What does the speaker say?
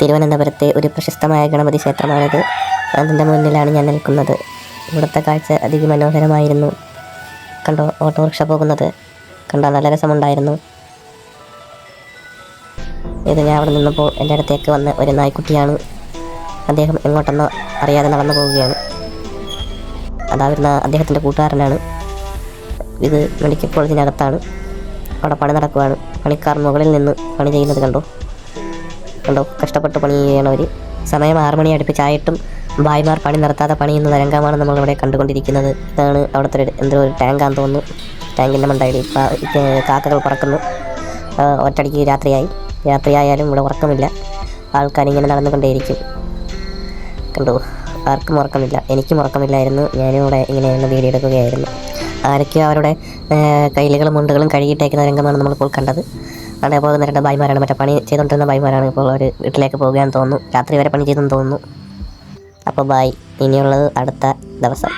തിരുവനന്തപുരത്തെ ഒരു പ്രശസ്തമായ ഗണപതി ക്ഷേത്രമാണിത്. അതിൻ്റെ മുന്നിലാണ് ഞാൻ നിൽക്കുന്നത്. ഇവിടുത്തെ കാഴ്ച അതിമനോഹരമായിരുന്നു. കണ്ടോ ഓട്ടോറിക്ഷ പോകുന്നത്? കണ്ടോ, നല്ല രസമുണ്ടായിരുന്നു. ഇത് ഞാൻ അവിടെ നിന്നപ്പോൾ എൻ്റെ അടുത്തേക്ക് വന്ന ഒരു നായ്ക്കുട്ടിയാണ്. അദ്ദേഹം എങ്ങോട്ടെന്നോ അറിയാതെ നടന്നു പോവുകയാണ്. അതാവുന്ന അദ്ദേഹത്തിൻ്റെ കൂട്ടുകാരനാണ്. ഇത് മെഡിക്കൽ കോളേജിനകത്താണ്. അവിടെ പണി നടക്കുകയാണ്. പണിക്കാർ മുകളിൽ നിന്ന് പണി ചെയ്യുന്നത് കണ്ടോ. കഷ്ടപ്പെട്ട് പണി ചെയ്യണവർ. സമയം 6 മണി അടുപ്പിച്ചായിട്ടും ഭായിമാർ പണി നിർത്താതെ പണിയുന്ന രംഗമാണ് നമ്മളിവിടെ കണ്ടുകൊണ്ടിരിക്കുന്നത്. ഇതാണ് അവിടുത്തെ എന്തോ ഒരു ടാങ്കാന്ന് തോന്നുന്നു. ടാങ്കിൻ്റെ മണ്ടയിൽ കാക്കകൾ പറക്കുന്നു. ഒറ്റടിക്ക് രാത്രിയായാലും ഇവിടെ ഉറക്കമില്ല. ആൾക്കാരിങ്ങനെ നടന്നുകൊണ്ടേയിരിക്കും. കണ്ടോ, ആർക്കും ഉറക്കമില്ല. എനിക്കും ഉറക്കമില്ലായിരുന്നു. ഞാനും ഇവിടെ ഇങ്ങനെ വീഡിയോ എടുക്കുകയായിരുന്നു. ആരൊക്കെയോ അവരുടെ കൈലുകളും മുണ്ടുകളും കഴുകിയിട്ടേക്കുന്ന രംഗമാണ് നമ്മളിപ്പോൾ കണ്ടത്. അവിടെ പോകുന്ന 2 ഭായിമാരാണ്. മറ്റേ പണി ചെയ്തുകൊണ്ടിരുന്ന ഭായിമാരാണ്. ഇപ്പോൾ അവർ വീട്ടിലേക്ക് പോകുകയാണെന്ന് തോന്നുന്നു. രാത്രി വരെ പണി ചെയ്തെന്ന് തോന്നുന്നു. അപ്പോൾ ബായ്. ഇനിയുള്ളത് അടുത്ത ദിവസം.